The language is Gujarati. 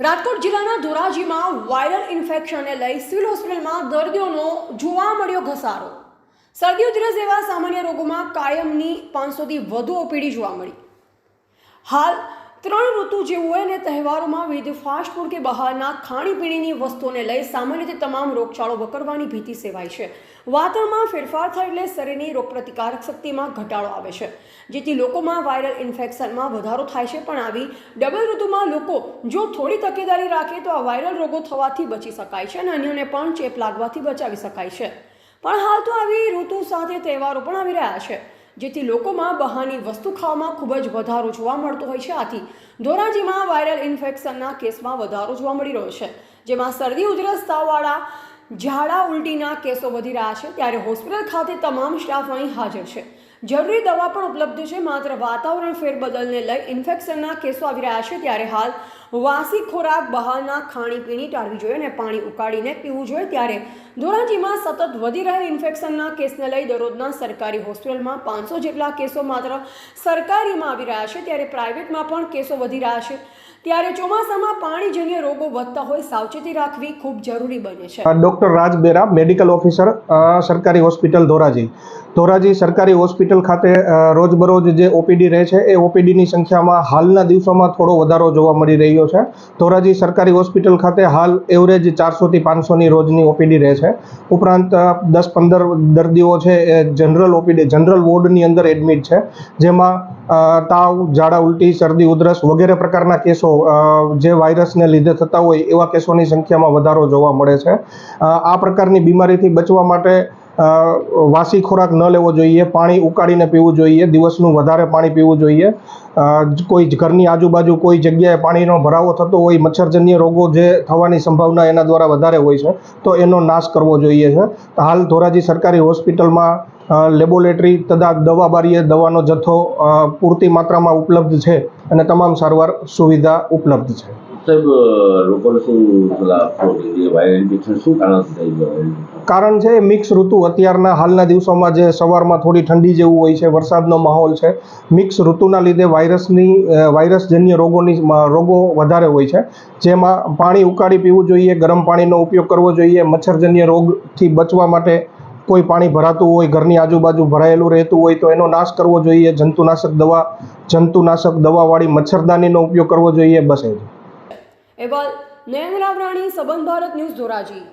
રાજકોટ જિલ્લાના ધોરાજીમાં વાયરલ ઇન્ફેક્શનને લઈ સિવિલ હોસ્પિટલમાં દર્દીઓનો જોવા મળ્યો ઘસારો। શરદી ઉધરસ જેવા સામાન્ય રોગોમાં કાયમની 500થી વધુ ઓપીડી જોવા મળી। હાલ ત્રણ ઋતુ જેવું હોય અને તહેવારોમાં વિવિધ ફાસ્ટ ફૂડ કે બહારના ખાણીપીણીની વસ્તુઓને લઈ સામાન્ય રીતે તમામ રોગચાળો વકરવાની ભીતિ સેવાય છે। વાતાવરણમાં ફેરફાર થાય એટલે શરીરની રોગપ્રતિકારક શક્તિમાં ઘટાડો આવે છે, જેથી લોકોમાં વાયરલ ઇન્ફેક્શનમાં વધારો થાય છે। પણ આવી ડબલ ઋતુમાં લોકો જો થોડી તકેદારી રાખે તો આ વાયરલ રોગો થવાથી બચી શકાય છે અને અન્યોને પણ ચેપ લાગવાથી બચાવી શકાય છે। પણ હાલ તો આવી ઋતુ સાથે તહેવારો પણ આવી રહ્યા છે, જેથી લોકોમાં બહારની વસ્તુ ખાવામાં ખૂબ જ વધારો જોવા મળતો હોય છે। આથી ધોરાજીમાં વાયરલ ઇન્ફેક્શનના કેસમાં વધારો જોવા મળી રહ્યો છે, જેમાં શરદી ઉધરસ તાવવાળા ઝાડા ઉલટીના કેસો વધી રહ્યા છે। ત્યારે હોસ્પિટલ ખાતે તમામ સ્ટાફ અહીં હાજર છે, જરૂરી દવા પણ ઉપલબ્ધ છે। માત્ર વાતાવરણ ફેરબદલને લઈ ઇન્ફેક્શનના કેસો આવી રહ્યા છે। ત્યારે હાલ વાસી ખોરાક, બહારના ખાણીપીણી ટાળવી જોઈએ અને પાણી ઉકાળીને પીવું જોઈએ। ત્યારે ધોરાજીમાં સતત વધી રહેલ ઇન્ફેક્શનના કેસને લઈ દરરોજના સરકારી હોસ્પિટલમાં 500 જેટલા કેસો માત્ર સરકારીમાં આવી રહ્યા છે, ત્યારે પ્રાઇવેટમાં પણ કેસો વધી રહ્યા છે। ત્યારે ચોમાસામાં પાણીજન્ય રોગો વધતા હોય સાવચેતી રાખવી ખૂબ જરૂરી બને છે। ડોક્ટર રાજ બેરા, મેડિકલ ઓફિસર, સરકારી હોસ્પિટલ ધોરાજી સરકારી હોસ્પિટલ ખાતે રોજબરોજ જે ઓપીડી રહે છે એ ઓપીડીની સંખ્યામાં હાલના દિવસોમાં થોડો વધારો જોવા મળી રહ્યો છે। ધોરાજી સરકારી હોસ્પિટલ ખાતે હાલ એવરેજ 400થી 500ની રોજની ઓપીડી રહે છે। ઉપરાંત 10-15 દર્દીઓ છે એ જનરલ વોર્ડની અંદર એડમિટ છે, જેમાં તાવ, ઝાડા ઉલટી, શરદી ઉધરસ વગેરે પ્રકારના કેસો જે વાયરસને લીધે થતા હોય એવા કેસોની સંખ્યામાં વધારો જોવા મળે છે। આ પ્રકારની બીમારીથી બચવા માટે વાસી ખોરાક ન લેવો જોઈએ, પાણી ઉકાળીને પીવું જોઈએ, દિવસનું વધારે પાણી પીવું જોઈએ। કોઈ ઘરની આજુબાજુ કોઈ જગ્યાએ પાણીનો ભરાવો થતો હોય, મચ્છરજન્ય રોગો જે થવાની સંભાવના એના દ્વારા વધારે હોય છે તો એનો નાશ કરવો જોઈએ છે। હાલ ધોરાજી સરકારી હોસ્પિટલમાં લેબોરેટરી તથા દવા બારીએ દવાનો જથ્થો પૂરતી માત્રામાં ઉપલબ્ધ છે અને તમામ સારવાર સુવિધા ઉપલબ્ધ છે। સાહેબ, લોકોને શું સલાહ આપશો કે વાયરલ ઇન્ફેક્શન શું કારણથી થઈ ગયું? કારણ છે મિક્સ ઋતુ। અત્યારના હાલના દિવસોમાં જે સવારમાં થોડી ઠંડી જેવું હોય છે, વરસાદનો માહોલ છે, મિક્સ ઋતુના લીધે વાયરસજન્ય રોગો વધારે હોય છે, જેમાં પાણી ઉકાળી પીવું જોઈએ, ગરમ પાણીનો ઉપયોગ કરવો જોઈએ। મચ્છરજન્ય રોગથી બચવા માટે કોઈ પાણી ભરાતું હોય, ઘરની આજુબાજુ ભરાયેલું રહેતું હોય તો એનો નાશ કરવો જોઈએ। જંતુનાશક દવાવાળી મચ્છરદાનીનો ઉપયોગ કરવો જોઈએ। બસ એ જ। અહેવાલ નયન રાવરાણી, સંબંધ ભારત ન્યૂઝ, ધોરાજી।